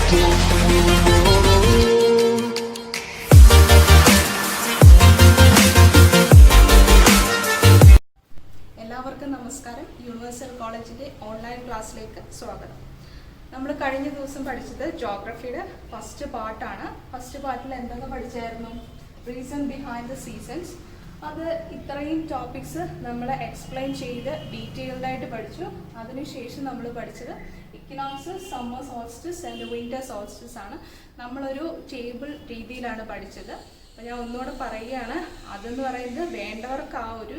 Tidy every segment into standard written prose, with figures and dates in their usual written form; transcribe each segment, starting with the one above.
എല്ലാവർക്കും നമസ്കാരം. യൂണിവേഴ്സൽ കോളേജിന്റെ ഓൺലൈൻ ക്ലാസ്സിലേക്ക് സ്വാഗതം. നമ്മൾ കഴിഞ്ഞ ദിവസം പഠിച്ചത് ജോഗ്രഫിയുടെ ഫസ്റ്റ് പാർട്ടാണ്. ഫസ്റ്റ് പാർട്ടിൽ എന്തൊക്കെ പഠിച്ചായിരുന്നു? Reason behind the seasons. അത് ഇത്രയും ടോപ്പിക്സ് നമ്മൾ എക്സ്പ്ലെയിൻ ചെയ്ത് ഡീറ്റെയിൽഡ് ആയിട്ട് പഠിച്ചു. അതിനുശേഷം നമ്മൾ പഠിച്ചത് equinox, summer solstice and winter solstice ആണ്. നമ്മളൊരു ടേബിൾ രീതിയിലാണ് പഠിച്ചത്. അപ്പോൾ ഞാൻ ഒന്നുകൂടെ പറയുകയാണ്, അതെന്ന് പറയുന്നത് വേണ്ടവർക്ക് ആ ഒരു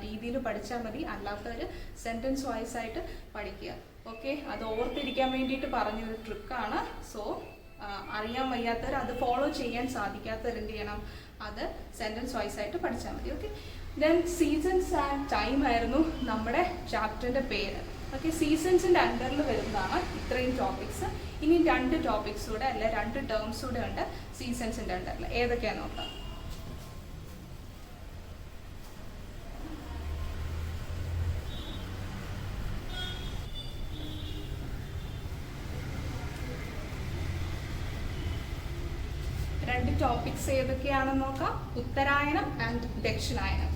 രീതിയിൽ പഠിച്ചാൽ മതി, അല്ലാത്തവർ സെൻറ്റൻസ് വൈസ് ആയിട്ട് പഠിക്കുക. ഓക്കെ, അത് ഓർത്തിരിക്കാൻ വേണ്ടിയിട്ട് പറഞ്ഞൊരു ട്രിക്കാണ്. സോ അറിയാൻ വയ്യാത്തവർ, അത് ഫോളോ ചെയ്യാൻ സാധിക്കാത്തവർ എന്ത് ചെയ്യണം, അത് സെൻറ്റൻസ് വൈസ് ആയിട്ട് പഠിച്ചാൽ മതി. Okay, then seasons and time ആയിരുന്നു നമ്മുടെ ചാപ്റ്ററിൻ്റെ പേര്. ഓക്കെ, സീസൺസിൻ്റെ അണ്ടറിൽ വരുന്നതാണ് ഇത്രയും ടോപ്പിക്സ്. ഇനി 2 ടോപ്പിക്സ് കൂടെ അല്ല 2 ടേംസ് കൂടെ ഉണ്ട് സീസൺസിൻ്റെ അണ്ടറിൽ. ഏതൊക്കെയാണെന്ന് നോക്കാം. രണ്ട് ടോപ്പിക്സ് ഏതൊക്കെയാണെന്ന് നോക്കാം. ഉത്തരായനം ആൻഡ് ദക്ഷിണായനം.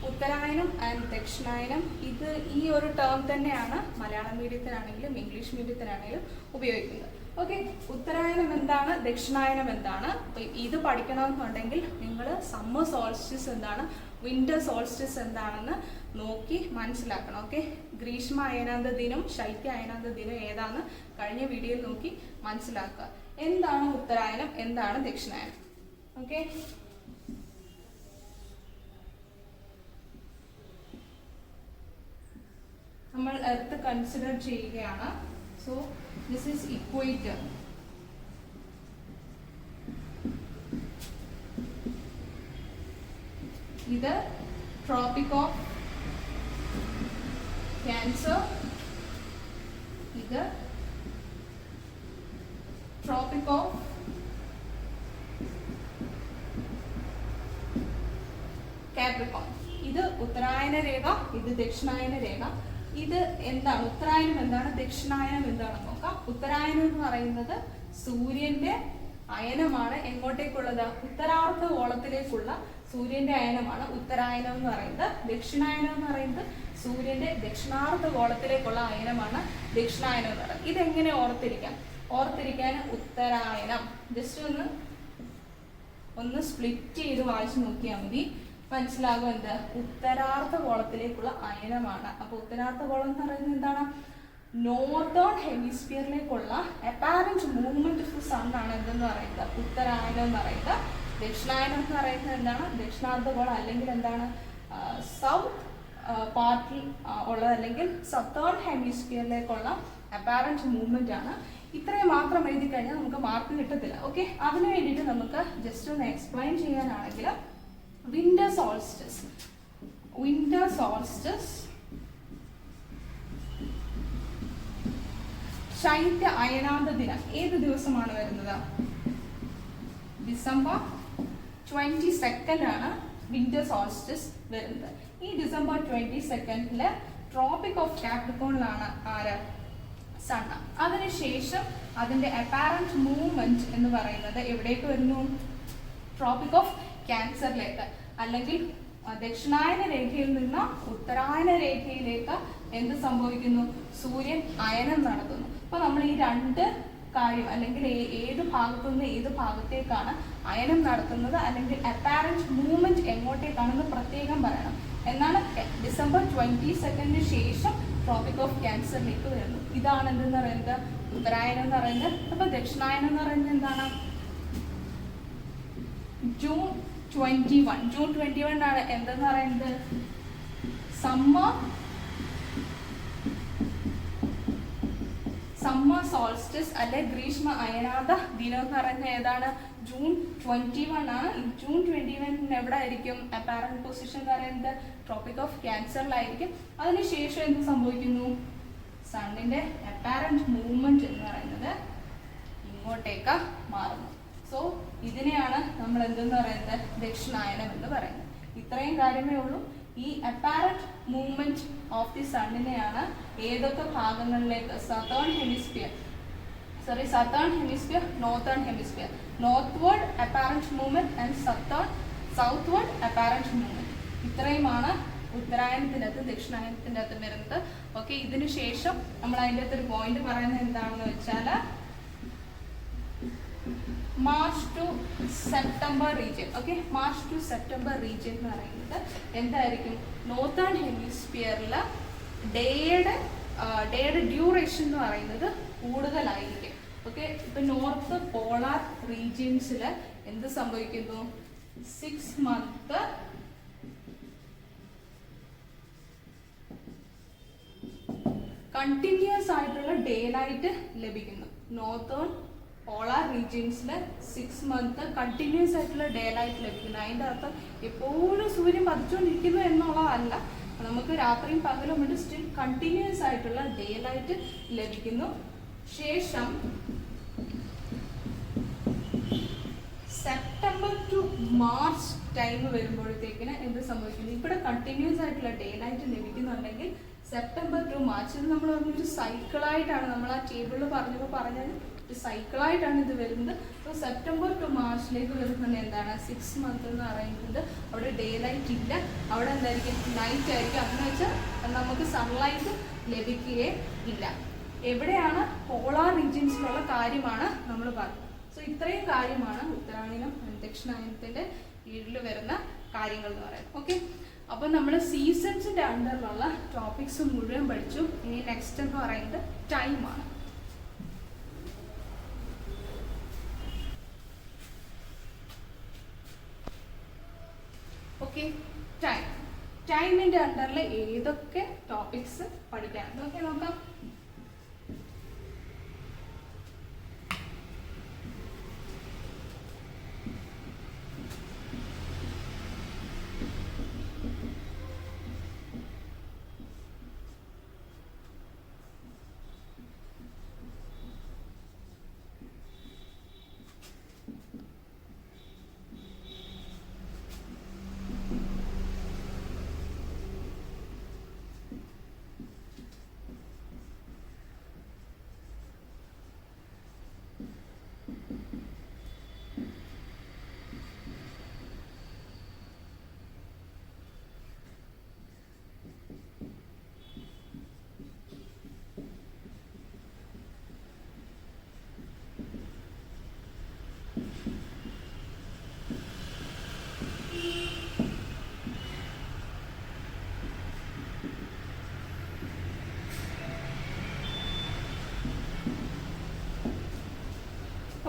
ഉത്തരായനം ആൻഡ് ദക്ഷിണായനം, ഇത് ഈ ഒരു ടേം തന്നെയാണ് മലയാളം മീഡിയത്തിനാണെങ്കിലും ഇംഗ്ലീഷ് മീഡിയത്തിനാണെങ്കിലും ഉപയോഗിക്കുന്നത്. ഓക്കെ, ഉത്തരായനം എന്താണ്, ദക്ഷിണായനം എന്താണ്? ഇത് പഠിക്കണമെന്നുണ്ടെങ്കിൽ നിങ്ങൾ സമ്മർ സോൾസ്റ്റിസ് എന്താണ്, വിന്റർ സോൾസ്റ്റിസ് എന്താണെന്ന് നോക്കി മനസ്സിലാക്കണം. ഓക്കെ, ഗ്രീഷ്മ അയനാന്ത ദിനം, ശൈത്യ അയനാന്ത ദിനം ഏതാണെന്ന് കഴിഞ്ഞ വീഡിയോയിൽ നോക്കി മനസ്സിലാക്കുക. എന്താണ് ഉത്തരായനം, എന്താണ് ദക്ഷിണായനം? ഓക്കെ, നമ്മൾ എർത്ത് കൺസിഡർ ചെയ്യുകയാണ്. So this is equator. ഇത് ട്രോപ്പിക് ഓഫ് ക്യാൻസർ, ഇത് ട്രോപ്പിക് ഓഫ് കാപ്രിക്കോൺ. ഇത് ഉത്തരായന രേഖ, ഇത് ദക്ഷിണായന രേഖ. ഇത് എന്താണ്, ഉത്തരായനം എന്താണ്, ദക്ഷിണായനം എന്താണെന്ന് നോക്കാം. ഉത്തരായനം എന്ന് പറയുന്നത് സൂര്യന്റെ അയനമാണ്. എങ്ങോട്ടേക്കുള്ളത്? ഉത്തരാർദ്ധ ഗോളത്തിലേക്കുള്ള സൂര്യന്റെ അയനമാണ് ഉത്തരായനം എന്ന് പറയുന്നത്. ദക്ഷിണായനം എന്ന് പറയുന്നത് സൂര്യന്റെ ദക്ഷിണാർദ്ധ ഗോളത്തിലേക്കുള്ള അയനമാണ് ദക്ഷിണായനം എന്ന് പറയുന്നത്. ഇതെങ്ങനെ ഓർത്തിരിക്കാൻ ഉത്തരായനം ജസ്റ്റ് ഒന്ന് സ്പ്ലിറ്റ് ചെയ്ത് വായിച്ചു നോക്കിയാൽ മതി, മനസ്സിലാകും. എന്ത്? ഉത്തരാർദ്ധ ഗോളത്തിലേക്കുള്ള അയനമാണ്. അപ്പൊ ഉത്തരാർദ്ധ ഗോളം എന്ന് പറയുന്നത് എന്താണ്? നോർത്തേൺ ഹെമിസ്ഫിയറിലേക്കുള്ള അപ്പാരന്റ് മൂവ്മെന്റ് ഓഫ് സൺ ആണ് എന്തെന്ന് പറയുന്നത് ഉത്തരായനം എന്ന് പറയുന്നത്. ദക്ഷിണായനം എന്ന് പറയുന്നത് എന്താണ്? ദക്ഷിണാർദ്ധ ഗോളം അല്ലെങ്കിൽ എന്താണ്, സൗത്ത് പാർട്ടിൽ ഉള്ളത് അല്ലെങ്കിൽ സതേൺ ഹെമിസ്ഫിയറിലേക്കുള്ള അപ്പാരന്റ് മൂവ്മെന്റ് ആണ്. ഇത്രയും മാത്രം എഴുതി കഴിഞ്ഞാൽ നമുക്ക് മാർക്ക് കിട്ടത്തില്ല. ഓക്കെ, അതിനു വേണ്ടിയിട്ട് നമുക്ക് ജസ്റ്റ് ഒന്ന് എക്സ്പ്ലെയിൻ ചെയ്യാനാണെങ്കിൽ വിന്റർ സോൾസ്റ്റിസ്. വിന്റർ സോൾസ്റ്റിസ് ശൈത്യ അയനാന്ത ദിനം ഏത് ദിവസമാണ് വരുന്നത്? ഡിസംബർ 22 ആണ് വിന്റർ സോൾസ്റ്റിസ് വരുന്നത്. ഈ ഡിസംബർ 22 ട്രോപ്പിക് ഓഫ് കാപ്രിക്കോണിലാണ് ആര്? സൺ. അതിനുശേഷം അതിന്റെ അപ്പാരന്റ് മൂവ്മെന്റ് എന്ന് പറയുന്നത് എവിടേക്ക് വരുന്നു? ട്രോപ്പിക് ഓഫ് ക്യാൻസറിലേക്ക്, അല്ലെങ്കിൽ ദക്ഷിണായന രേഖയിൽ നിന്ന് ഉത്തരായന രേഖയിലേക്ക് എന്ത് സംഭവിക്കുന്നു? സൂര്യൻ അയനം നടത്തുന്നു. അപ്പൊ നമ്മൾ ഈ 2 കാര്യം, അല്ലെങ്കിൽ ഏത് ഭാഗത്തു നിന്ന് ഏത് ഭാഗത്തേക്കാണ് അയനം നടത്തുന്നത്, അല്ലെങ്കിൽ അപ്പാരന്റ് മൂവ്മെന്റ് എങ്ങോട്ടേക്കാണെന്ന് പ്രത്യേകം പറയണം. എന്നാണ് ഡിസംബർ 22 ശേഷം ട്രോപ്പിക് ഓഫ് ക്യാൻസറിലേക്ക് വരുന്നു. ഇതാണ് എന്തെന്ന് പറയുന്നത് ഉത്തരായനം എന്ന് പറയുന്നത്. അപ്പൊ ദക്ഷിണായനം എന്ന് പറയുന്നത് എന്താണ്? ജൂൺ 21 ആണ് എന്തെന്ന് പറയുന്നത് സമ്മർ സോൾസ്റ്റിസ് അല്ലെ ഗ്രീഷ്മ അയനാത ദിനം എന്ന് പറയുന്നത് ഏതാണ്? ജൂൺ 21 ആണ്. ജൂൺ 21 എവിടെ ആയിരിക്കും? അപ്പാരന്റ് പൊസിഷൻ എന്ന് പറയുന്നത് ട്രോപ്പിക് ഓഫ് ക്യാൻസറിലായിരിക്കും. അതിനുശേഷം എന്ത് സംഭവിക്കുന്നു? സണ്ണിന്റെ അപ്പാരന്റ് മൂവ്മെന്റ് എന്ന് പറയുന്നത് അങ്ങോട്ടേക്ക് മാറുന്നു. സോ ഇതിനെയാണ് നമ്മൾ എന്തെന്ന് പറയുന്നത്, ദക്ഷിണായനം എന്ന് പറയുന്നത്. ഇത്രയും കാര്യമേ ഉള്ളൂ. ഈ അപ്പാരന്റ് മൂവ്മെന്റ് ഓഫ് ദി സണ്ണിനെയാണ് ഏതൊക്കെ ഭാഗങ്ങളിലേക്ക്, southern hemisphere, northern hemisphere, northward apparent movement and southward apparent movement. ഇത്രയുമാണ് ഉത്തരായനത്തിൻ്റെ അകത്ത് ദക്ഷിണായനത്തിൻ്റെ അകത്ത് വരുന്നത്. ഓക്കെ, ഇതിനു ശേഷം നമ്മൾ അതിൻ്റെ അകത്തൊരു പോയിന്റ് പറയുന്നത് എന്താണെന്ന് വെച്ചാൽ March to September region. Okay, March to September region എന്ന് പറയുന്നത് എന്തായിരിക്കും, നോർത്തേൺ ഹെമിസ്ഫിയറിൽ ഡേയുടെ ഡ്യൂറേഷൻ എന്ന് പറയുന്നത് കൂടുതലായിരിക്കും. ഓക്കെ, ഇപ്പം നോർത്ത് പോളാർ റീജിയൻസിൽ എന്ത് സംഭവിക്കുന്നു, 6 months കണ്ടിന്യൂസ് ആയിട്ടുള്ള ഡേ ലൈറ്റ് ലഭിക്കുന്നു. നോർത്തേൺ പോളാർ റീജിയൻസിൽ 6 months കണ്ടിന്യൂസ് ആയിട്ടുള്ള ഡേ ലൈറ്റ് ലഭിക്കുന്നു. അതിൻ്റെ അർത്ഥം എപ്പോഴും സൂര്യൻ പതിച്ചുകൊണ്ടിരിക്കുന്നു എന്നുള്ളതല്ല, നമുക്ക് രാത്രിയും പകലും വേണ്ടി സ്റ്റിൽ കണ്ടിന്യൂസ് ആയിട്ടുള്ള ഡേ ലൈറ്റ് ലഭിക്കുന്നു. ശേഷം സെപ്റ്റംബർ ടു മാർച്ച് ടൈം വരുമ്പോഴത്തേക്കിന് എന്ത് സംഭവിക്കുന്നു, ഇവിടെ കണ്ടിന്യൂസ് ആയിട്ടുള്ള ഡേ ലൈറ്റ് ലഭിക്കുന്നുണ്ടെങ്കിൽ സെപ്റ്റംബർ ടു മാർച്ച്, ഇത് നമ്മൾ പറഞ്ഞൊരു സൈക്കിളായിട്ടാണ്, നമ്മൾ ആ ടേബിളിൽ പറഞ്ഞത് ഒരു സൈക്കിളായിട്ടാണ് ഇത് വരുന്നത്. അപ്പോൾ സെപ്റ്റംബർ ടു മാർച്ചിലേക്ക് വരുന്നത് എന്താണ്, 6 months എന്ന് പറയുന്നത് അവിടെ ഡേ ലൈറ്റ് ഇല്ല, അവിടെ എന്തായിരിക്കും, നൈറ്റ് ആയിരിക്കും. അങ്ങനെ വെച്ചാൽ നമുക്ക് സൺലൈറ്റ് ലഭിക്കുകയേ ഇല്ല. എവിടെയാണ്, പോളാർ റീജിയൻസിലുള്ള കാര്യമാണ് നമ്മൾ പറഞ്ഞത്. സോ ഇത്രയും കാര്യമാണ് ഉത്തരായനം ദക്ഷിണായനത്തിൻ്റെ കീഴിൽ വരുന്ന കാര്യങ്ങൾ എന്ന് പറയുന്നത്. ഓക്കെ, അപ്പോൾ നമ്മൾ സീസൺസിൻ്റെ അണ്ടറിലുള്ള ടോപ്പിക്സ് മുഴുവൻ പഠിച്ചു. ഇനി നെക്സ്റ്റ് എന്ന് പറയുന്നത് ടൈമാണ്. ഓക്കെ, ടൈമിൻ്റെ അണ്ടറിൽ ഏതൊക്കെ ടോപ്പിക്സ് പഠിക്കാനുണ്ട്, ഓക്കെ നോക്കാം.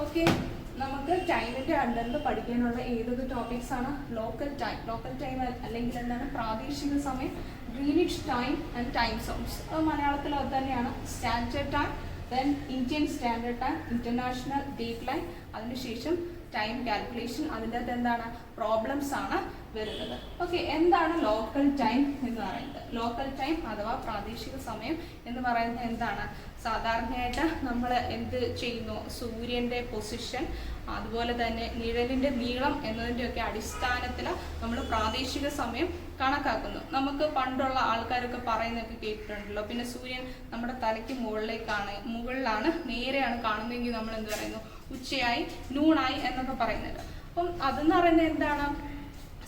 ഓക്കെ, നമുക്ക് ടൈമിൻ്റെ അണ്ടറിൽ പഠിക്കാനുള്ള ഏതൊക്കെ ടോപ്പിക്സ് ആണ്, ലോക്കൽ ടൈം അല്ലെങ്കിൽ എന്താണ്, പ്രാദേശിക സമയം, Greenwich time and time zones. അത് മലയാളത്തിൽ അത് തന്നെയാണ്. Standard time, then Indian standard time, international date line, അതിനുശേഷം ടൈം കാൽക്കുലേഷൻ, അതിൻ്റെ അകത്ത് എന്താണ്, പ്രോബ്ലംസ് ആണ് വരുന്നത്. ഓക്കെ, എന്താണ് ലോക്കൽ ടൈം എന്ന് പറയുന്നത്? ലോക്കൽ ടൈം അഥവാ പ്രാദേശിക സമയം എന്ന് പറയുന്നത് എന്താണ്, സാധാരണയായിട്ട് നമ്മൾ എന്ത് ചെയ്യുന്നു, സൂര്യൻ്റെ പൊസിഷൻ അതുപോലെ തന്നെ നിഴലിൻ്റെ നീളം എന്നതിൻ്റെയൊക്കെ അടിസ്ഥാനത്തിൽ നമ്മൾ പ്രാദേശിക സമയം കണക്കാക്കുന്നു. നമുക്ക് പണ്ടുള്ള ആൾക്കാരൊക്കെ പറയുന്നതൊക്കെ കേട്ടിട്ടുണ്ടല്ലോ. പിന്നെ സൂര്യൻ നമ്മുടെ തലയ്ക്ക് മുകളിലാണ് നേരെയാണ് കാണുന്നതെങ്കിൽ നമ്മൾ എന്ത് പറയുന്നു, ഉച്ചയായി, നൂണായി എന്നൊക്കെ പറയുന്നത്. അപ്പം അതെന്ന് പറയുന്നത് എന്താണ്,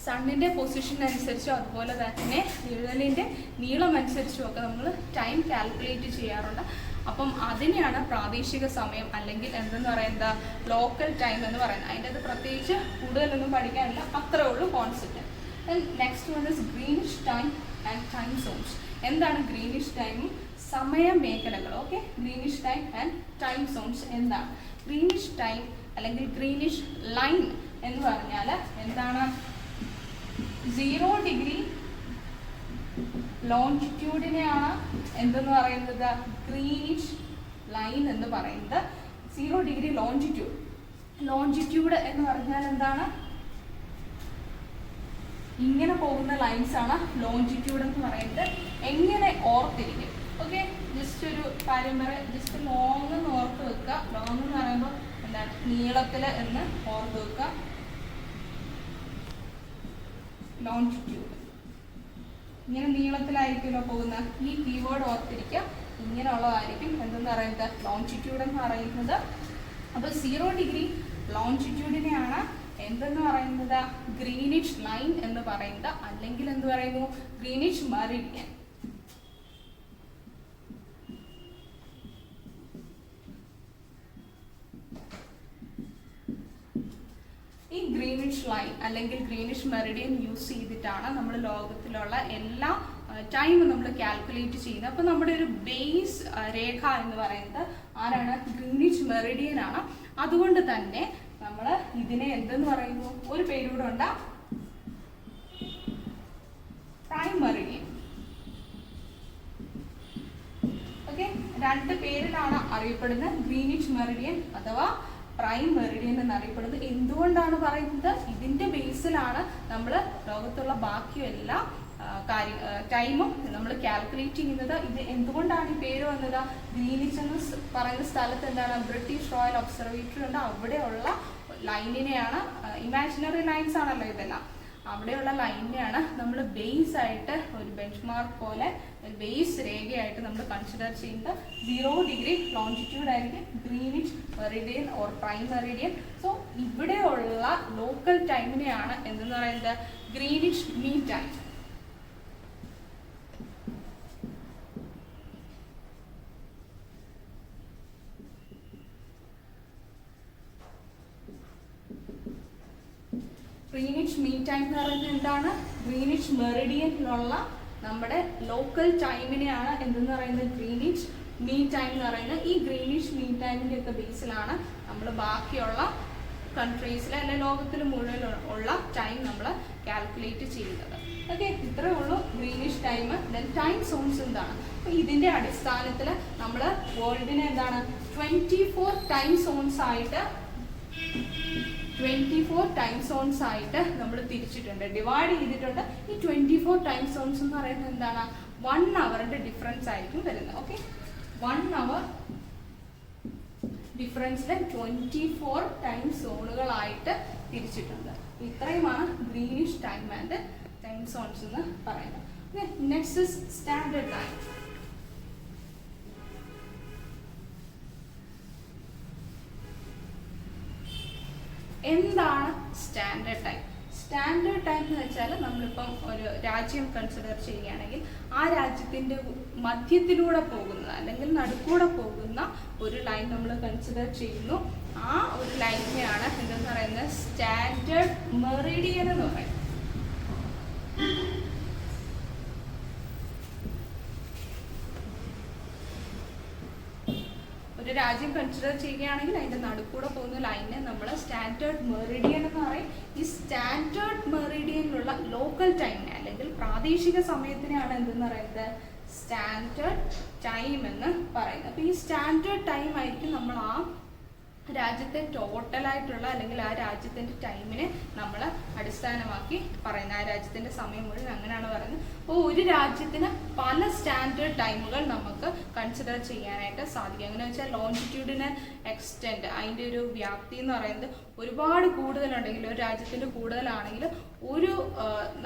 സണ്ണിൻ്റെ പൊസിഷൻ അനുസരിച്ചും അതുപോലെ തന്നെ നിഴലിൻ്റെ നീളം അനുസരിച്ചും ഒക്കെ നമ്മൾ ടൈം കാൽക്കുലേറ്റ് ചെയ്യാറുണ്ട്. അപ്പം അതിനെയാണ് പ്രാദേശിക സമയം അല്ലെങ്കിൽ എന്തെന്ന് പറയുന്നത്, ലോക്കൽ ടൈം എന്ന് പറയുന്നത്. അതിൻ്റെ അത് പ്രത്യേകിച്ച് കൂടുതലൊന്നും പഠിക്കാനില്ല, അത്രേ ഉള്ളൂ concept. Next one is Greenwich time and time zones. എന്താണ് ഗ്രീനിഷ് ടൈമും സമയമേഖലകൾ? Okay, Greenwich time and time zones എന്താണ്? ഗ്രീനിഷ് ടൈം അല്ലെങ്കിൽ ഗ്രീനിഷ് ലൈൻ എന്ന് പറഞ്ഞാൽ എന്താണ്, 0 ഡിഗ്രി ലോഞ്ചിറ്റ്യൂഡിനെയാണ് എന്തെന്ന് പറയുന്നത്, ഗ്രീനിഷ് ലൈൻ എന്ന് പറയുന്നത്. 0 ഡിഗ്രി ലോഞ്ചിറ്റ്യൂഡ് എന്ന് പറഞ്ഞാൽ എന്താണ്, ഇങ്ങനെ പോകുന്ന ലൈൻസ് ആണ് ലോഞ്ചിറ്റ്യൂഡ് എന്ന് പറയുന്നത്. എങ്ങനെ ഓർത്തിരിക്കും? ഓക്കെ, ജസ്റ്റ് ഒരു കാര്യം പറയാം, ജസ്റ്റ് ലോങ് എന്ന് ഓർത്ത് വെക്കുക. ലോങ് എന്ന് പറയുമ്പോൾ എന്താ, നീളത്തില് എന്ന് ഓർത്ത് വെക്കുക. ലോഞ്ചിറ്റ്യൂഡ് ഇങ്ങനെ നീളത്തിലായിരിക്കുമല്ലോ പോകുന്ന ഈ കീവേഡ് ഓർത്തിരിക്കുക. ഇങ്ങനെയുള്ളതായിരിക്കും എന്തെന്ന് പറയുന്നത് ലോഞ്ചിറ്റ്യൂഡ് എന്ന് പറയുന്നത്. അപ്പോൾ 0 ഡിഗ്രി ലോഞ്ചിറ്റ്യൂഡിനെയാണ് എന്തെന്ന് പറയുന്നത് ഗ്രീനിഷ് ലൈൻ എന്ന് പറയുന്നത്, അല്ലെങ്കിൽ എന്ത് പറയുന്നു ഗ്രീനിഷ് മെറിഡിയൻ. ഈ ഗ്രീനിഷ് ലൈൻ അല്ലെങ്കിൽ ഗ്രീനിഷ് മെറിഡിയൻ യൂസ് ചെയ്തിട്ടാണ് നമ്മൾ ലോകത്തിലുള്ള എല്ലാ ടൈമും നമ്മൾ കാൽക്കുലേറ്റ് ചെയ്യുന്നത്. അപ്പോൾ നമ്മുടെ ഒരു ബേസ് രേഖ എന്ന് പറയുന്നത് ആരാണ് ഗ്രീനിഷ് മെറിഡിയൻ ആണ്. അതുകൊണ്ട് തന്നെ നമ്മൾ ഇതിനെ എന്തെന്ന് പറയുന്നു ഒരു പേരൂടെ ഉണ്ട് പ്രൈം മെറിഡിയൻ. ഓക്കെ, രണ്ട് പേരിലാണ് അറിയപ്പെടുന്നത് ഗ്രീനിഷ് മെറിഡിയൻ അഥവാ പ്രൈം മെറിഡിയൻ എന്നറിയപ്പെടുന്നത്. എന്തുകൊണ്ടാണ് പറയുന്നത് ഇതിന്റെ ബേസിലാണ് നമ്മൾ ലോകത്തുള്ള ബാക്കി എല്ലാ ടൈമും നമ്മൾ കാൽക്കുലേറ്റ് ചെയ്യുന്നത്. ഇത് എന്തുകൊണ്ടാണ് ഈ പേര് വന്നത് ഗ്രീനിച്ച് എന്ന് പറയുന്ന സ്ഥലത്ത് എന്താണ് ബ്രിട്ടീഷ് റോയൽ ഒബ്സർവേറ്ററി ഉണ്ട്. അവിടെയുള്ള ലൈനിനെയാണ് ഇമാജിനറി ലൈൻസ് ആണല്ലോ ഇതെല്ലാം, അവിടെയുള്ള ലൈനിനെയാണ് നമ്മൾ ബേസ് ആയിട്ട് ഒരു ബെഞ്ച് മാർക്ക് പോലെ ബേസ് രേഖയായിട്ട് നമ്മൾ കൺസിഡർ ചെയ്യുന്നത്. 0 ഡിഗ്രി ലോഞ്ചിറ്റ്യൂഡ് ആയിരിക്കും greenish Meridian or prime Meridian. So ഇവിടെയുള്ള ലോക്കൽ ടൈമിനെയാണ് എന്തെന്ന് പറയുന്നത് ഗ്രീനിഷ് മീൻ ടൈം. ഗ്രീനിഷ് മീൻ ടൈം എന്ന് പറയുന്നത് എന്താണ് ഗ്രീനിഷ് മെറിഡിയനിലുള്ള നമ്മുടെ ലോക്കൽ ടൈമിനെയാണ് എന്തെന്ന് പറയുന്നത് ഗ്രീനിഷ് മീൻ ടൈം എന്ന് പറയുന്നത്. ഈ ഗ്രീനിഷ് മീൻ ടൈമിൻ്റെ ഒക്കെ ബേസിലാണ് നമ്മൾ ബാക്കിയുള്ള കൺട്രീസിലെ അല്ലെങ്കിൽ ലോകത്തിൽ മുഴുവൻ ഉള്ള ടൈം നമ്മൾ കാൽക്കുലേറ്റ് ചെയ്യുന്നത്. ഓക്കെ, ഇത്രേ ഉള്ളൂ Greenwich time. Then time zones എന്താണ്? അപ്പോൾ ഇതിൻ്റെ അടിസ്ഥാനത്തിൽ നമ്മൾ വേൾഡിനെ എന്താണ് 24 ടൈം സോൺസ് ആയിട്ട് 24 ടൈം സോൺസ് ആയിട്ട് നമ്മൾ തിരിച്ചിട്ടുണ്ട്, ഡിവൈഡ് ചെയ്തിട്ടുണ്ട്. ഈ 24 ടൈം സോൺസ് എന്ന് പറയുന്നത് എന്താണ് 1 അവറിന്റെ ഡിഫറൻസ് ആയിരിക്കും വരുന്നത്. ഓക്കെ, 1 അവർ ഡിഫറൻസിൽ 24 ടൈം സോണുകളായിട്ട് തിരിച്ചിട്ടുണ്ട്. ഇത്രയുമാണ് Greenwich time and time zones എന്ന് പറയുന്നത്. Next is standard time. എന്താണ് സ്റ്റാൻഡേർഡ് ടൈം? സ്റ്റാൻഡേർഡ് ടൈം എന്ന് വെച്ചാൽ നമ്മളിപ്പം ഒരു രാജ്യം കൺസിഡർ ചെയ്യുകയാണെങ്കിൽ ആ രാജ്യത്തിൻ്റെ മധ്യത്തിലൂടെ പോകുന്നത് അല്ലെങ്കിൽ നടുക്കൂടെ പോകുന്ന ഒരു ലൈൻ നമ്മൾ കൺസിഡർ ചെയ്യുന്നു. ആ ഒരു ലൈനിനെയാണ് എന്തെന്ന് പറയുന്നത് സ്റ്റാൻഡേർഡ് മെറിഡിയൻ എന്ന് പറയുന്നത്. ഒരു രാജ്യം കൺസിഡർ ചെയ്യുകയാണെങ്കിൽ അതിന്റെ നടുക്കൂടെ പോകുന്ന ലൈനെ നമ്മൾ സ്റ്റാൻഡേർഡ് മെറിഡിയൻ എന്ന് പറയും. ഈ സ്റ്റാൻഡേർഡ് മെറിഡിയനിലുള്ള ലോക്കൽ ടൈമിനെ അല്ലെങ്കിൽ പ്രാദേശിക സമയത്തിനെയാണ് എന്തെന്ന് പറയുന്നത് സ്റ്റാൻഡേർഡ് ടൈം എന്ന് പറയുന്നത്. അപ്പോൾ ഈ സ്റ്റാൻഡേർഡ് ടൈം ആയിരിക്കും നമ്മൾ ആ രാജ്യത്തെ ടോട്ടലായിട്ടുള്ള അല്ലെങ്കിൽ ആ രാജ്യത്തിൻ്റെ ടൈമിനെ നമ്മൾ അടിസ്ഥാനമാക്കി പറയുന്നത്. ആ രാജ്യത്തിൻ്റെ സമയം മുഴുവൻ അങ്ങനെയാണ് പറയുന്നത്. അപ്പോൾ ഒരു രാജ്യത്തിന് പല സ്റ്റാൻഡേർഡ് ടൈമുകൾ നമുക്ക് കൺസിഡർ ചെയ്യാനായിട്ട് സാധിക്കും. എങ്ങനെ വെച്ചാൽ ലോഞ്ചിറ്റ്യൂഡിന് എക്സ്റ്റെൻഡ് അതിൻ്റെ ഒരു വ്യാപ്തി എന്ന് പറയുന്നത് ഒരുപാട് കൂടുതലുണ്ടെങ്കിൽ ഒരു രാജ്യത്തിൻ്റെ കൂടുതലാണെങ്കിൽ ഒരു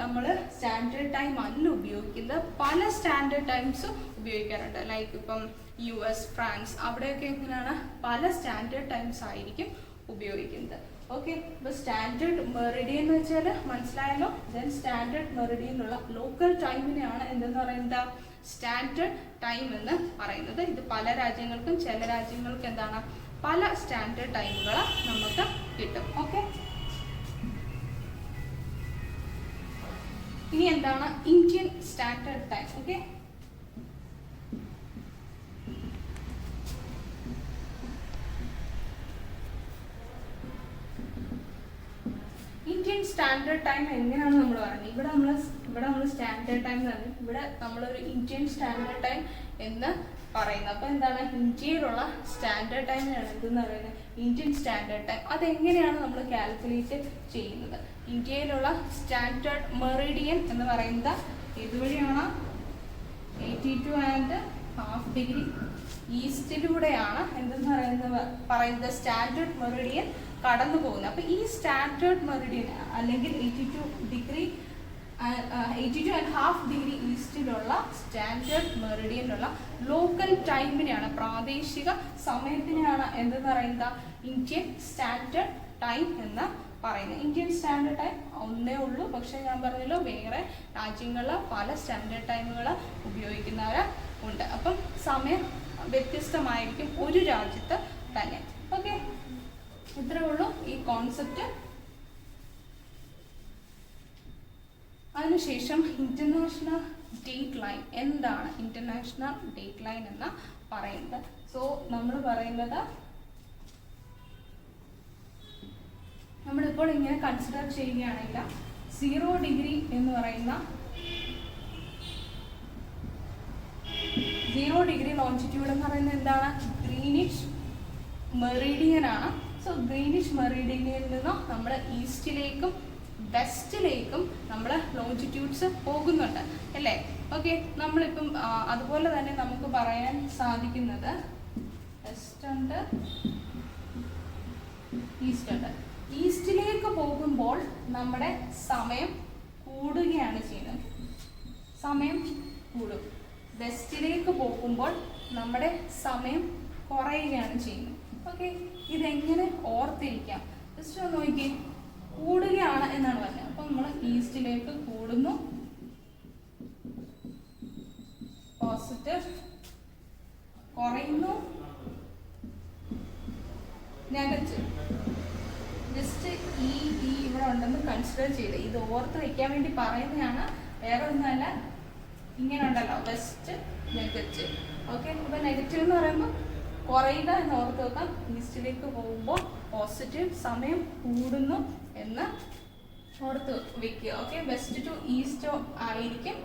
നമ്മൾ സ്റ്റാൻഡേർഡ് ടൈം അല്ല ഉപയോഗിക്കുന്നത്, പല സ്റ്റാൻഡേർഡ് ടൈംസും ഉപയോഗിക്കാറുണ്ട്. ലൈക്ക് ഇപ്പം US, ഫ്രാൻസ് അവിടെയൊക്കെ എങ്ങനെയാണ് പല സ്റ്റാൻഡേർഡ് ടൈംസ് ആയിരിക്കും ഉപയോഗിക്കുന്നത്. ഓക്കെ, ഇപ്പോൾ സ്റ്റാൻഡേർഡ് മെറിഡിയൻ എന്ന് വെച്ചാൽ മനസ്സിലായല്ലോ. ദെൻ സ്റ്റാൻഡേർഡ് മെറിഡിയനുള്ള ലോക്കൽ ടൈമിനെയാണ് എന്തെന്ന് പറയുന്നത് സ്റ്റാൻഡേർഡ് ടൈം എന്ന് പറയുന്നത്. ഇത് പല രാജ്യങ്ങൾക്കും ചില രാജ്യങ്ങൾക്ക് എന്താണ് പല സ്റ്റാൻഡേർഡ് ടൈമുകൾ നമുക്ക് കിട്ടും. ഓക്കെ, ഇനി എന്താണ് Indian standard time? Okay, Indian standard time എങ്ങനെയാണ് നമ്മൾ പറയുന്നത്? ഇവിടെ നമ്മൾ സ്റ്റാൻഡേർഡ് ടൈം എന്ന് പറഞ്ഞു, ഇവിടെ നമ്മളൊരു ഇന്ത്യൻ സ്റ്റാൻഡേർഡ് ടൈം എന്ന് പറയുന്നത്. അപ്പോൾ എന്താണ് ഇന്ത്യയിലുള്ള സ്റ്റാൻഡേർഡ് ടൈമിനാണ് എന്തെന്ന് പറയുന്നത് ഇന്ത്യൻ സ്റ്റാൻഡേർഡ് ടൈം. അതെങ്ങനെയാണ് നമ്മൾ കാൽക്കുലേറ്റ് ചെയ്യുന്നത്? ഇന്ത്യയിലുള്ള സ്റ്റാൻഡേർഡ് മെറിഡിയൻ എന്ന് പറയുന്നത് ഇതുവഴിയാണ് 82.5 ഡിഗ്രി ഈസ്റ്റിലൂടെയാണ് എന്തെന്ന് പറയുന്നത് സ്റ്റാൻഡേർഡ് മെറിഡിയൻ കടന്നു പോകുന്നത്. അപ്പോൾ ഈ സ്റ്റാൻഡേർഡ് മെറിഡിയൻ അല്ലെങ്കിൽ 82.5 ഡിഗ്രി ഈസ്റ്റിലുള്ള സ്റ്റാൻഡേർഡ് മെറിഡിയനുള്ള ലോക്കൽ ടൈമിനെയാണ്, പ്രാദേശിക സമയത്തിനെയാണ് എന്തെന്ന് പറയുന്നത് ഇന്ത്യൻ സ്റ്റാൻഡേർഡ് ടൈം എന്ന് പറയുന്നത്. ഇന്ത്യൻ സ്റ്റാൻഡേർഡ് ടൈം ഒന്നേ ഉള്ളൂ, പക്ഷെ ഞാൻ പറഞ്ഞല്ലോ വേറെ രാജ്യങ്ങളിൽ പല സ്റ്റാൻഡേർഡ് ടൈമുകൾ ഉപയോഗിക്കുന്നവർ ഉണ്ട്. അപ്പം സമയം വ്യത്യസ്തമായിരിക്കും ഒരു രാജ്യത്ത് തന്നെ. ഓക്കെ, ഇത്രേ ഉള്ളൂ ഈ കോൺസെപ്റ്റ്. അതിനുശേഷം ഇന്റർനാഷണൽ ഡേറ്റ് ലൈൻ. എന്താണ് ഇന്റർനാഷണൽ ഡേറ്റ് ലൈൻ എന്ന് പറയുന്നത്? സോ നമ്മൾ പറയുന്നത്, നമ്മളിപ്പോൾ ഇങ്ങനെ കൺസിഡർ ചെയ്യുകയാണെങ്കിൽ 0 ഡിഗ്രി എന്ന് പറയുന്ന 0 ഡിഗ്രി ലോഞ്ചിറ്റ്യൂഡ് എന്ന് പറയുന്നത് എന്താണ്? ഗ്രീനിഷ് മെറിഡിയൻ ആണ്. സോ ഗ്രീനിഷ് മെറിഡിയനിൽ നിന്ന് നമ്മൾ ഈസ്റ്റിലേക്കും വെസ്റ്റിലേക്കും നമ്മൾ ലോഞ്ചിറ്റ്യൂഡ്സ് പോകുന്നുണ്ട് അല്ലേ? ഓക്കെ, നമ്മളിപ്പം അതുപോലെ തന്നെ നമുക്ക് പറയാൻ സാധിക്കുന്നത് വെസ്റ്റ് ഉണ്ട്, ഈസ്റ്റ് ഉണ്ട്. ഈസ്റ്റിലേക്ക് പോകുമ്പോൾ നമ്മുടെ സമയം കൂടുകയാണ് ചെയ്യുന്നത്, സമയം കൂടും. വെസ്റ്റിലേക്ക് പോകുമ്പോൾ നമ്മുടെ സമയം കുറയുകയാണ് ചെയ്യുന്നത്. ഓക്കെ, ഇതെങ്ങനെ ഓർത്തിരിക്കാം? ജസ്റ്റ് ഒന്ന് നോക്കി, കൂടുകയാണ് എന്നാണ് പറഞ്ഞത്. അപ്പം നമ്മൾ ഈസ്റ്റിലേക്ക് കൂടുന്നു, പോസിറ്റീവ്, കുറയുന്നു, നെഗറ്റീവ്. ജസ്റ്റ് ഈ ഇവിടെ ഉണ്ടെന്ന് കൺസിഡർ ചെയ്ത് ഇത് ഓർത്ത് വയ്ക്കാൻ വേണ്ടി പറയുന്നതാണ്, വേറെ ഒന്നുമല്ല. ഇങ്ങനെ ഉണ്ടല്ലോ, വെസ്റ്റ്, നെഗറ്റീവ്. ഓക്കെ, അപ്പോൾ നെഗറ്റീവ് എന്ന് പറയുമ്പോൾ കുറയുക എന്ന് ഓർത്ത് വെക്കാം. ഈസ്റ്റിലേക്ക് പോകുമ്പോൾ പോസിറ്റീവ്, സമയം കൂടുന്നു എന്ന് ഓർത്ത് വെക്കുക. ഓക്കെ, വെസ്റ്റ് ടു ഈസ്റ്റ് ആയിരിക്കും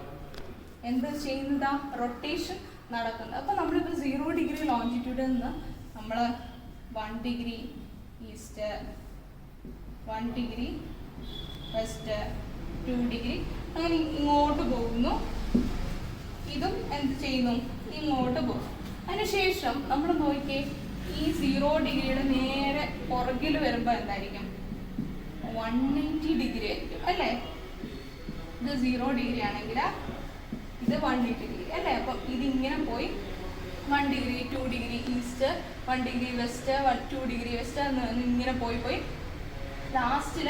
എന്ത് ചെയ്യുന്നതാ റൊട്ടേഷൻ നടക്കുന്നത്. അപ്പോൾ നമ്മളിപ്പോൾ 0 ഡിഗ്രി ലോഞ്ചിറ്റ്യൂഡിൽ നിന്ന് നമ്മൾ 1 degree east, 1 degree west, 2 degree അങ്ങനെ ഇങ്ങോട്ട് പോകുന്നു. ഇതും എന്ത് ചെയ്യുന്നു? ഇങ്ങോട്ട് പോകും. അതിനുശേഷം നമ്മൾ നോക്കിയേ, ഈ 0 ഡിഗ്രിയുടെ നേരെ പുറകിൽ വരുമ്പോൾ എന്തായിരിക്കും? 180 ഡിഗ്രി ആയിരിക്കും അല്ലേ? ഇത് 0 ഡിഗ്രി ആണെങ്കിൽ ഇത് 180 ഡിഗ്രി അല്ലേ? അപ്പം ഇതിങ്ങനെ പോയി 1 degree, 2 degree east, 1 degree west, 2 degree west എന്ന് ഇങ്ങനെ പോയി ലാസ്റ്റിൽ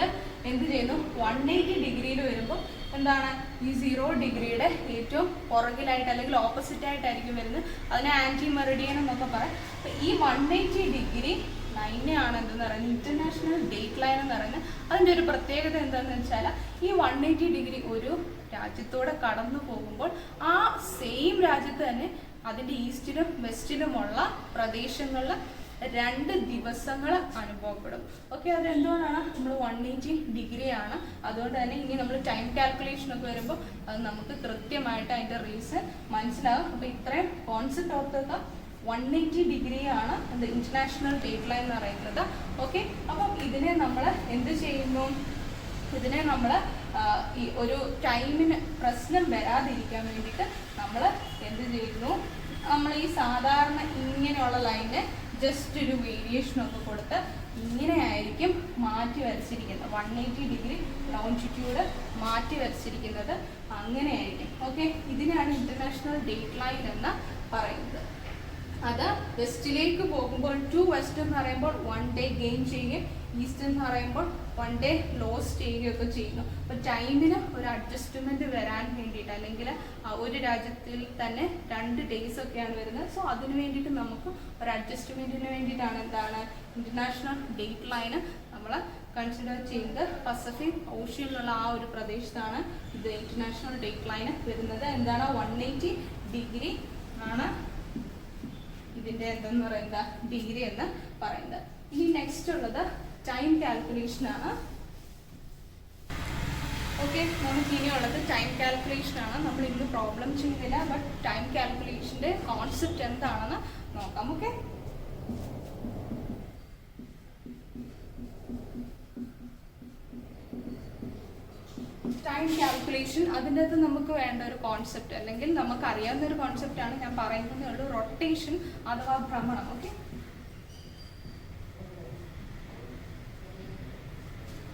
എന്ത് ചെയ്യുന്നു? 180 ഡിഗ്രിയിൽ വരുമ്പോൾ എന്താണ്? ഈ 0 ഡിഗ്രിയുടെ ഏറ്റവും പുറകിലായിട്ട് അല്ലെങ്കിൽ ഓപ്പോസിറ്റ് ആയിട്ടായിരിക്കും വരുന്നത്. അതിനെ ആൻറ്റി മെറിഡിയൻ എന്നൊക്കെ പറയാം. അപ്പം ഈ 180 ഡിഗ്രി ലൈനെയാണ് എന്തെന്ന് പറയുന്നത് ഇന്റർനാഷണൽ ഡേറ്റ് ലൈൻ എന്ന് പറയുന്നത്. അതിൻ്റെ ഒരു പ്രത്യേകത എന്താണെന്ന് വെച്ചാൽ, ഈ 180 ഡിഗ്രി ഒരു രാജ്യത്തോടെ കടന്നു പോകുമ്പോൾ ആ സെയിം രാജ്യത്ത് തന്നെ അതിൻ്റെ ഈസ്റ്റിലും വെസ്റ്റിലുമുള്ള പ്രദേശങ്ങളിൽ 2 ദിവസങ്ങൾ അനുഭവപ്പെടും. ഓക്കെ, അതെന്തുകൊണ്ടാണ്? നമ്മൾ 180 ഡിഗ്രിയാണ്. അതുകൊണ്ട് തന്നെ ഇനി നമ്മൾ ടൈം കാൽക്കുലേഷനൊക്കെ വരുമ്പോൾ അത് നമുക്ക് കൃത്യമായിട്ട് അതിൻ്റെ റീസൺ മനസ്സിലാകും. അപ്പോൾ ഇത്രയും കോൺസെപ്റ്റ് ഓർത്തുക. 180 ഡിഗ്രിയാണ് അത് ഇന്റർനാഷണൽ ഡേറ്റ് ലൈൻ എന്ന് പറയുന്നത്. ഓക്കെ, അപ്പം ഇതിനെ നമ്മൾ എന്ത് ചെയ്യുന്നു? ഇതിനെ നമ്മൾ ഈ ഒരു ടൈമിന് പ്രശ്നം വരാതിരിക്കാൻ വേണ്ടിയിട്ട് നമ്മൾ എന്ത് ചെയ്യുന്നു? നമ്മൾ ഈ സാധാരണ ഇങ്ങനെയുള്ള ലൈനെ ജസ്റ്റ് ഒരു വേരിയേഷനൊക്കെ കൊടുത്ത് ഇങ്ങനെ ആയിരിക്കും മാറ്റി വരച്ചിരിക്കുന്നത്. 180 ഡിഗ്രി ലോഞ്ചിറ്റ്യൂഡ് മാറ്റി വരച്ചിരിക്കുന്നത് അങ്ങനെയായിരിക്കും. ഓക്കെ, ഇതിനാണ് ഇന്റർനാഷണൽ ഡേറ്റ് ലൈൻ എന്ന് പറയുന്നത്. അത് വെസ്റ്റിലേക്ക് പോകുമ്പോൾ ടു വെസ്റ്റ് എന്ന് പറയുമ്പോൾ 1 ഡേ ഗെയിൻ ചെയ്യുകയും ഈസ്റ്റ് എന്ന് പറയുമ്പോൾ 1 ഡേ ലോസ് ചെയ്യുകയൊക്കെ ചെയ്യുന്നു. അപ്പോൾ ടൈമിന് ഒരു അഡ്ജസ്റ്റ്മെൻറ്റ് വരാൻ വേണ്ടിയിട്ട്, അല്ലെങ്കിൽ ഒരു രാജ്യത്തിൽ തന്നെ 2 ഡേയ്സ് ഒക്കെയാണ് വരുന്നത്. സോ അതിന് വേണ്ടിയിട്ട് നമുക്ക് ഒരു അഡ്ജസ്റ്റ്മെൻറ്റിന് വേണ്ടിയിട്ടാണ് എന്താണ് ഇന്റർനാഷണൽ ഡേറ്റ് ലൈന് നമ്മൾ കൺസിഡർ ചെയ്യുന്നത്. പസഫിക് ഓഷ്യനിലുള്ള ആ ഒരു പ്രദേശത്താണ് ഇത് ഇന്റർനാഷണൽ ഡേറ്റ് ലൈന് വരുന്നത്. എന്താണ്? 180 ഡിഗ്രി ആണ് ഇതിൻ്റെ എന്തെന്ന് പറയുന്നത് ഡിഗ്രി എന്ന് പറയുന്നത്. ഇനി നെക്സ്റ്റ് ഉള്ളത് ടൈം കാൽക്കുലേഷൻ ആണ്. ഓക്കെ, നമുക്ക് ഇനിയുള്ളത് ടൈം കാൽക്കുലേഷൻ ആണ്. നമ്മൾ ഇന്ന് പ്രോബ്ലം ചെയ്യുന്നില്ല, ബട്ട് ടൈം കാൽക്കുലേഷൻ്റെ കോൺസെപ്റ്റ് എന്താണെന്ന് നോക്കാം. ഓക്കെ, ടൈം ടൈം കാൽക്കുലേഷൻ അതിൻ്റെ അകത്ത് നമുക്ക് വേണ്ട ഒരു കോൺസെപ്റ്റ് അല്ലെങ്കിൽ നമുക്ക് അറിയാവുന്ന ഒരു കോൺസെപ്റ്റാണ് ഞാൻ പറയുന്നത്. റൊട്ടേഷൻ അഥവാ ഭ്രമണം. ഓക്കെ,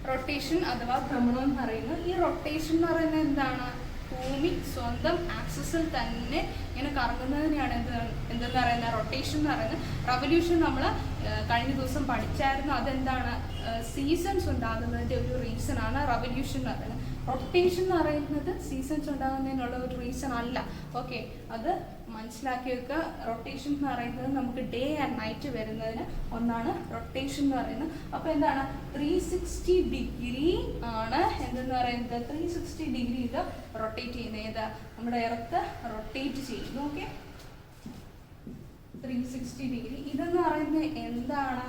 റൊട്ടേഷൻ അഥവാ ഭ്രമണം എന്ന് പറയുന്നത്, ഈ റൊട്ടേഷൻ എന്ന് പറയുന്നത് എന്താണ്? ഭൂമി സ്വന്തം ആക്സിസിൽ തന്നെ ഇങ്ങനെ കറങ്ങുന്നതിനെയാണ് എന്തെന്ന് പറയുന്നത്? റൊട്ടേഷൻ എന്ന് പറയുന്നത്. റവല്യൂഷൻ നമ്മൾ കഴിഞ്ഞ ദിവസം പഠിച്ചായിരുന്നു. അതെന്താണ്? സീസൺസ് ഉണ്ടാകുന്നതിൻ്റെ ഒരു റീസൺ ആണ് റവല്യൂഷൻ എന്ന് പറയുന്നത്. റൊട്ടേഷൻ എന്ന് പറയുന്നത് സീസൺസ് ഉണ്ടാകുന്നതിനുള്ള ഒരു റീസൺ അല്ല. ഓക്കെ, അത് മനസ്സിലാക്കി വെക്കുക. റൊട്ടേഷൻ എന്ന് പറയുന്നത് നമുക്ക് ഡേ ആൻഡ് നൈറ്റ് വരുന്നതിന് ഒന്നാണ് റൊട്ടേഷൻ എന്ന് പറയുന്നത്. അപ്പോൾ എന്താണ്? 360 ഡിഗ്രി ആണ് എന്തെന്ന് പറയുന്നത്? 360 ഡിഗ്രി ഇത് റൊട്ടേറ്റ് ചെയ്യുന്നത്. ഏതാ? നമ്മുടെ എർത്ത് റൊട്ടേറ്റ് ചെയ്യുന്നു. Okay, 360 degree. ഇതെന്ന് പറയുന്നത് എന്താണ്?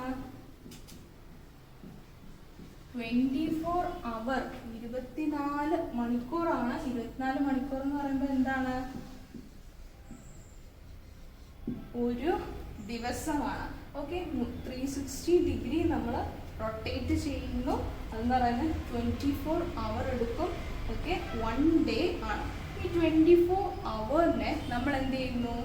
24 അവർ, 24 മണിക്കൂറാണ്. 24 മണിക്കൂർ എന്ന് പറയുമ്പോൾ എന്താണ്? ഒരു ദിവസമാണ്. ഓക്കെ, 360 ഡിഗ്രി നമ്മൾ റൊട്ടേറ്റ് ചെയ്യുന്നു. അതെന്ന് പറയുന്നത് 24 അവർ എടുക്കും. ഓക്കെ, 1 ഡേ ആണ്. ഈ 24 അവറിനെ നമ്മൾ എന്ത് ചെയ്യുന്നു?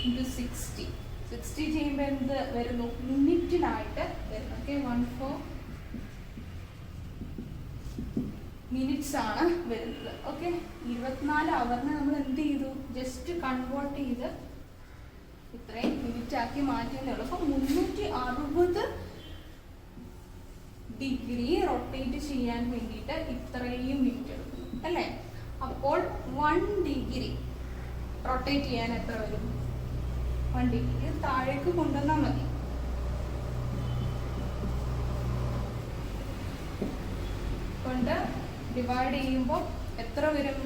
into 60 ചെയ്യുമ്പോൾ എന്ത് വരുന്നു? മിനിറ്റിലായിട്ട് വരുന്നു. ഓക്കെ, 14 മിനിറ്റ്സ് ആണ് വരുന്നത്. ഓക്കെ, 24 അവറിനെ നമ്മൾ എന്ത് ചെയ്തു? ജസ്റ്റ് കൺവേർട്ട് ചെയ്ത് ഇത്രയും മിനിറ്റ് ആക്കി മാറ്റുന്നേ ഉള്ളൂ. അപ്പോൾ 360 ഡിഗ്രി റൊട്ടേറ്റ് ചെയ്യാൻ വേണ്ടിയിട്ട് ഇത്രയും മിനിറ്റ് എടുക്കുന്നു അല്ലേ? അപ്പോൾ 1 ഡിഗ്രി റൊട്ടേറ്റ് ചെയ്യാൻ എത്ര വരും? 1 ഡിഗ്രി താഴേക്ക് കൊണ്ടുവന്നാൽ മതി. കൊണ്ട് ഡിവൈഡ് ചെയ്യുമ്പോൾ എത്ര വരും?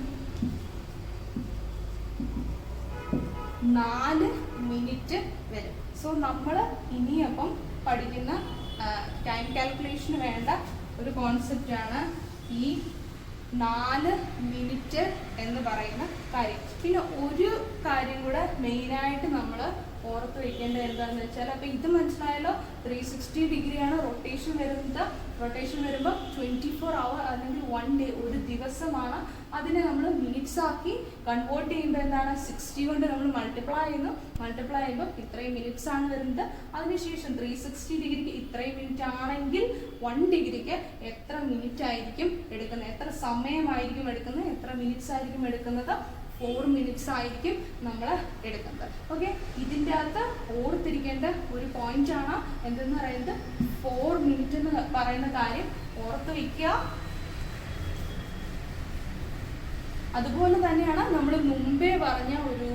4 മിനിറ്റ് വരും. സോ നമ്മൾ ഇനിയപ്പം പഠിക്കുന്ന ടൈം കാൽക്കുലേഷന് വേണ്ട ഒരു കോൺസെപ്റ്റാണ് ഈ 4 മിനിറ്റ് എന്ന് പറയുന്ന കാര്യം. പിന്നെ ഒരു കാര്യം കൂടെ മെയിനായിട്ട് നമ്മൾ ഓർത്ത് വെക്കേണ്ടത് എന്താണെന്ന് വെച്ചാൽ, അപ്പോൾ ഇത് മനസ്സിലായല്ലോ, 360 ഡിഗ്രിയാണ് റൊട്ടേഷൻ വരുന്നത്. റൊട്ടേഷൻ വരുമ്പോൾ 24 അവർ അല്ലെങ്കിൽ 1 ഡേ, ഒരു ദിവസമാണ്. അതിനെ നമ്മൾ മിനിറ്റ്സ് ആക്കി കൺവേർട്ട് ചെയ്യുമ്പോൾ എന്താണ്? 60 കൊണ്ട് നമ്മൾ മൾട്ടിപ്ലൈ ചെയ്യുന്നു. മൾട്ടിപ്ലൈ ചെയ്യുമ്പോൾ ഇത്രയും മിനിറ്റ്സ് ആണ് വരുന്നത്. അതിനുശേഷം 360 ഡിഗ്രിക്ക് ഇത്രയും മിനിറ്റ് ആണെങ്കിൽ 1 ഡിഗ്രിക്ക് എത്ര മിനിറ്റ് ആയിരിക്കും എടുക്കുന്നത്? എത്ര സമയമായിരിക്കും എടുക്കുന്നത്? എത്ര മിനിറ്റ്സ് ആയിരിക്കും എടുക്കുന്നത്? 4 മിനിറ്റ്സ് ആയിരിക്കും നമ്മൾ എടുക്കുന്നത്. ഓക്കെ, ഇതിൻ്റെ അകത്ത് ഓർത്തിരിക്കേണ്ട ഒരു പോയിന്റ് ആണ് എന്തെന്ന് പറയുന്നത്? 4 മിനിറ്റ് എന്ന് പറയുന്ന കാര്യം ഓർത്ത് വയ്ക്കുക. അതുപോലെ തന്നെയാണ് നമ്മൾ മുമ്പേ പറഞ്ഞ ഒരു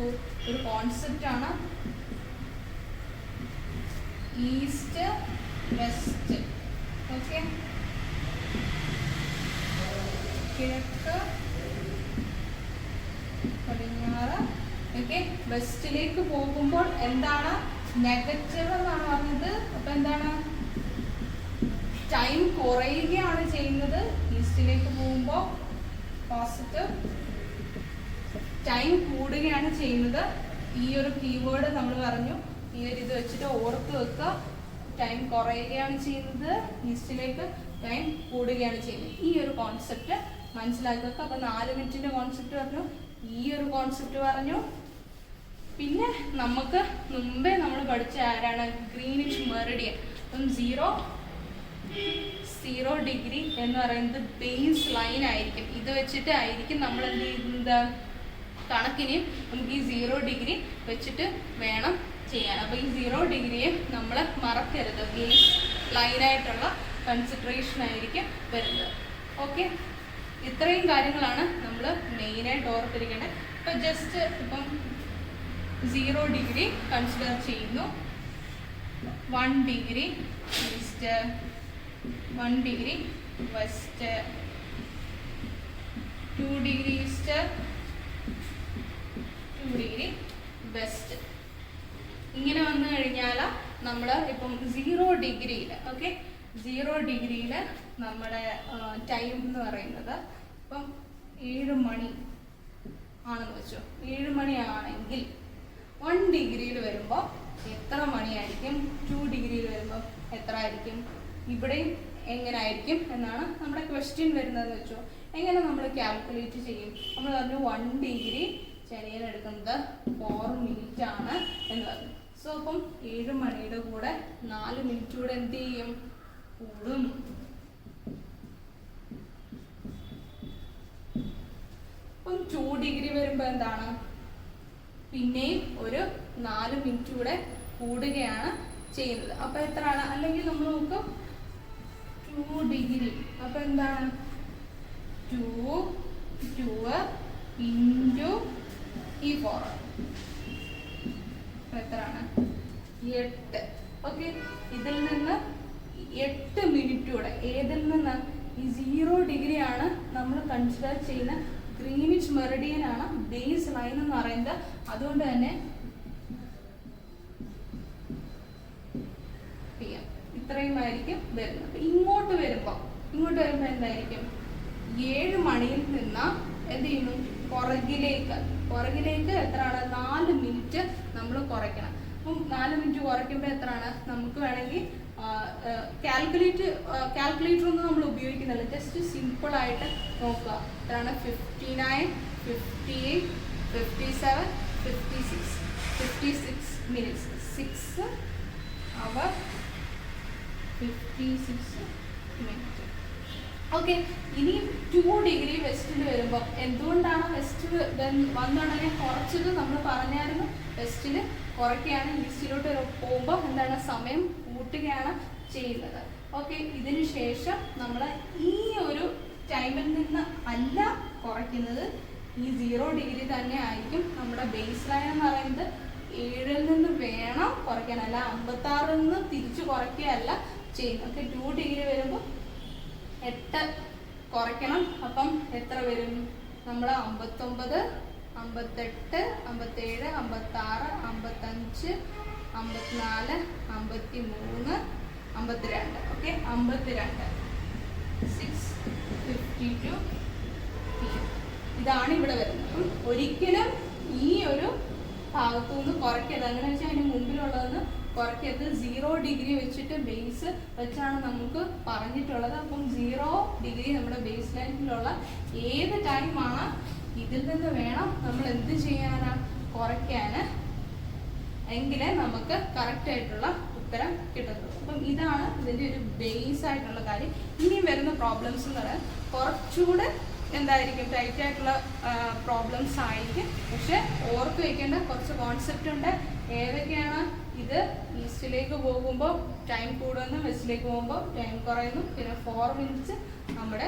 കോൺസെപ്റ്റ് ആണ് ഈസ്റ്റ് വെസ്റ്റ്. ഓക്കെ, കിഴക്ക് പടിഞ്ഞാറ്. ഓക്കെ, വെസ്റ്റിലേക്ക് പോകുമ്പോൾ എന്താണ്? നെഗറ്റീവ് എന്നാണ് പറഞ്ഞത്. അപ്പൊ എന്താണ്? ടൈം കുറയുകയാണ് ചെയ്യുന്നത്. ഈസ്റ്റിലേക്ക് പോകുമ്പോൾ പോസിറ്റീവ്, ടൈം കൂടുകയാണ് ചെയ്യുന്നത്. ഈ ഒരു കീവേഡ് നമ്മൾ പറഞ്ഞു. ഈ ഒരു ഇത് വെച്ചിട്ട് ഓർത്ത് വെക്കുക. ടൈം കുറയുകയാണ് ചെയ്യുന്നത്, ഈസ്റ്റിലേക്ക് ടൈം കൂടുകയാണ് ചെയ്യുന്നത്. ഈ ഒരു കോൺസെപ്റ്റ് മനസ്സിലാക്കി വെക്കുക. അപ്പൊ 4 മിനിറ്റിന്റെ കോൺസെപ്റ്റ് പറഞ്ഞു, ഈ ഒരു കോൺസെപ്റ്റ് പറഞ്ഞു. പിന്നെ നമുക്ക് മുമ്പേ നമ്മൾ പഠിച്ച ആരാണ്? Greenish Meridian. അപ്പം 0 ഡിഗ്രി എന്ന് പറയുന്നത് ബേസ് ലൈൻ ആയിരിക്കും. ഇത് വെച്ചിട്ടായിരിക്കും നമ്മൾ എന്ത് ചെയ്യുന്നത്? കണക്കിന് നമുക്ക് ഈ 0 ഡിഗ്രി വെച്ചിട്ട് വേണം ചെയ്യാൻ. അപ്പോൾ ഈ 0 ഡിഗ്രിയെ നമ്മൾ മറക്കരുത്. ബേസ് ലൈനായിട്ടുള്ള കൺസിഡറേഷൻ ആയിരിക്കും വരുന്നത്. ഓക്കെ, ഇത്രയും കാര്യങ്ങളാണ് നമ്മൾ മെയിനായിട്ട് ഓർത്തിരിക്കേണ്ടത്. ഇപ്പം ജസ്റ്റ് ഇപ്പം 0 ഡിഗ്രി കൺസിഡർ ചെയ്യുന്നു. 1 degree east, 1 degree west, 2 degree east, 2 degree west. ഇങ്ങനെ വന്നു കഴിഞ്ഞാൽ നമ്മൾ ഇപ്പം 0 ഡിഗ്രിയിൽ, ഓക്കെ, 0 ഡിഗ്രിയിൽ നമ്മുടെ ടൈം എന്ന് പറയുന്നത് ഇപ്പം 7 മണി ആണെന്ന് വെച്ചോ. 7 മണിയാണെങ്കിൽ 1 ഡിഗ്രിയിൽ വരുമ്പോൾ എത്ര മണിയായിരിക്കും? 2 ഡിഗ്രിയിൽ വരുമ്പോൾ എത്ര ആയിരിക്കും? ഇവിടെയും എങ്ങനെ ആയിരിക്കും എന്നാണ് നമ്മുടെ ക്വസ്റ്റ്യൻ വരുന്നതെന്ന് വെച്ചോ. എങ്ങനെ നമ്മൾ കാൽക്കുലേറ്റ് ചെയ്യും? നമ്മൾ പറഞ്ഞു 1 ഡിഗ്രി ചെരിയാൻ എടുക്കുന്നത് 4 മിനിറ്റ് ആണ് എന്ന് പറഞ്ഞു. സോ അപ്പം 7 മണിയുടെ കൂടെ 4 മിനിറ്റ് കൂടെ എന്ത് ചെയ്യും? കൂടും. അപ്പം 2 ഡിഗ്രി വരുമ്പോൾ എന്താണ്? പിന്നെയും ഒരു 4 മിനിറ്റ് കൂടെ കൂടുകയാണ് ചെയ്യുന്നത്. അപ്പൊ എത്രയാണ്? അല്ലെങ്കിൽ നമ്മൾ നോക്കാം 2 ഡിഗ്രി. അപ്പൊ എന്താണ്? 2 ഇൻറ്റു ഈ 4 എത്രയാണ്? 8. ഓക്കെ, ഇതിൽ നിന്ന് 8 മിനിറ്റ് കൂടെ ഏതിൽ നിന്ന്? ഈ 0 ഡിഗ്രി ആണ് നമ്മൾ കൺസിഡർ ചെയ്യുന്ന ഗ്രീനിച്ച് മെറിഡിയൻ ആണ് ബേസ് ലൈൻ എന്ന് പറയുന്നത്. അതുകൊണ്ട് തന്നെ ഇത്രയുമായിരിക്കും വരുന്നത്. ഇങ്ങോട്ട് വരുമ്പോൾ എന്തായിരിക്കും? 7 മണിയിൽ നിന്ന് എന്ത് ചെയ്യുന്നു? പുറകിലേക്ക് എത്രയാണ്? 4 മിനിറ്റ് നമ്മൾ കുറയ്ക്കണം. അപ്പം 4 മിനിറ്റ് കുറയ്ക്കുമ്പോൾ എത്രയാണ്? നമുക്ക് വേണമെങ്കിൽ കാൽക്കുലേറ്റർ ഒന്നും നമ്മൾ ഉപയോഗിക്കുന്നില്ല. ജസ്റ്റ് സിമ്പിൾ ആയിട്ട് നോക്കുക. എത്രയാണ്? 59, 58, 57, 56 മിനിറ്റ്സ്. 6 അവർ 56 മിനിറ്റ്. ഓക്കെ, ഇനി 2 ഡിഗ്രി വെസ്റ്റിൽ വരുമ്പോൾ എന്തുകൊണ്ടാണ് വെസ്റ്റ് വന്നുടനെ കുറച്ചത്? നമ്മൾ പറഞ്ഞായിരുന്നു വെസ്റ്റിൽ കുറയ്ക്കുകയാണ്, ഈസ്റ്റിലോട്ട് പോകുമ്പോൾ എന്താണ്? സമയം കൂട്ടുകയാണ് ചെയ്യുന്നത്. ഓക്കെ, ഇതിന് ശേഷം നമ്മൾ ഈ ഒരു ടൈമിൽ നിന്ന് അല്ല കുറയ്ക്കുന്നത്, ഈ 0 ഡിഗ്രി തന്നെ ആയിരിക്കും നമ്മുടെ ബേസ് ലൈൻ എന്ന് പറയുന്നത്. 7-ൽ നിന്ന് വേണം കുറയ്ക്കാൻ, അല്ല 56-ൽ നിന്ന് തിരിച്ചു കുറയ്ക്കുകയല്ല ചെയ്യുന്നത്. ഓക്കെ, 2 ഡിഗ്രി വരുമ്പോൾ 8 കുറയ്ക്കണം. അപ്പം എത്ര വരും? നമ്മൾ 59, 58, 57, 56, 55, 54, 53, 52. Okay, 52, 6:52 PM. ഇതാണ് ഇവിടെ വരുന്നത്. അപ്പം ഒരിക്കലും ഈ ഒരു ഭാഗത്തുനിന്ന് കുറയ്ക്കരുത്. അങ്ങനെ വെച്ചാൽ അതിന് മുമ്പിലുള്ളതെന്ന് കുറയ്ക്കരുത്. 0 ഡിഗ്രി വെച്ചിട്ട് ബേസ് വെച്ചാണ് നമുക്ക് പറഞ്ഞിട്ടുള്ളത്. അപ്പം 0 ഡിഗ്രി നമ്മുടെ ബേസ് ലൈനിലുള്ള ഏത് ടൈമാണ് ഇതിൽ നിന്ന് വേണം നമ്മൾ എന്ത് ചെയ്യാനാ? കുറയ്ക്കാൻ. എങ്കിലേ നമുക്ക് കറക്റ്റ് ആയിട്ടുള്ള ഉത്തരം കിട്ടുന്നത്. അപ്പം ഇതാണ് ഇതിൻ്റെ ഒരു ബേസ് ആയിട്ടുള്ള കാര്യം. ഇനിയും വരുന്ന പ്രോബ്ലംസ് എന്ന് പറയാൻ കുറച്ചുകൂടെ എന്തായിരിക്കും? ടൈറ്റ് ആയിട്ടുള്ള പ്രോബ്ലംസ് ആയിരിക്കും. പക്ഷെ ഓർത്ത് വയ്ക്കേണ്ട കുറച്ച് കോൺസെപ്റ്റ് ഉണ്ട്. ഏതൊക്കെയാണ്? ഇത് ഈസ്റ്റിലേക്ക് പോകുമ്പോൾ ടൈം കൂടുന്നു, വെസ്റ്റിലേക്ക് പോകുമ്പോൾ ടൈം കുറയുന്നു, പിന്നെ 4 മിനിറ്റ്സ് നമ്മുടെ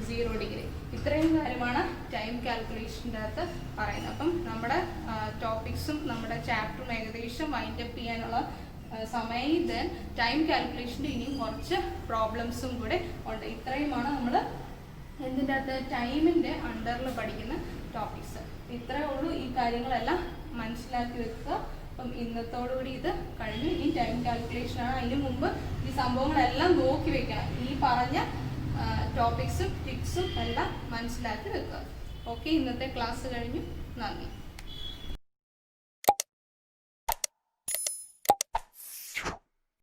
0 ഡിഗ്രി. ഇത്രയും കാര്യമാണ് ടൈം കാൽക്കുലേഷൻ്റെ അകത്ത് പറയുന്നത്. അപ്പം നമ്മുടെ ടോപ്പിക്സും നമ്മുടെ ചാപ്റ്ററും ഏകദേശം വൈൻഡപ്പ് ചെയ്യാനുള്ള സമയം. ദെൻ ടൈം കാൽക്കുലേഷൻ്റെ ഇനിയും കുറച്ച് പ്രോബ്ലംസും കൂടെ ഉണ്ട്. ഇത്രയുമാണ് നമ്മൾ എന്തിൻ്റെ അകത്ത്? ടൈമിൻ്റെ അണ്ടറിൽ പഠിക്കുന്ന ടോപ്പിക്സ്. ഇത്രയേ ഉള്ളൂ. ഈ കാര്യങ്ങളെല്ലാം മനസ്സിലാക്കി വെക്കുക. അപ്പം ഇന്നത്തോടുകൂടി ഇത് കഴിഞ്ഞു. ഇനി ടൈം കാൽക്കുലേഷനാണ്. അതിന് മുമ്പ് ഈ സംഭവങ്ങളെല്ലാം നോക്കി വെക്കണം. ഈ പറഞ്ഞ ടോപ്പിക്സും ടിപ്സും എല്ലാം മനസ്സിലാക്കി വെക്കുക. ഓക്കെ, ഇന്നത്തെ ക്ലാസ് കഴിഞ്ഞു. നന്ദി.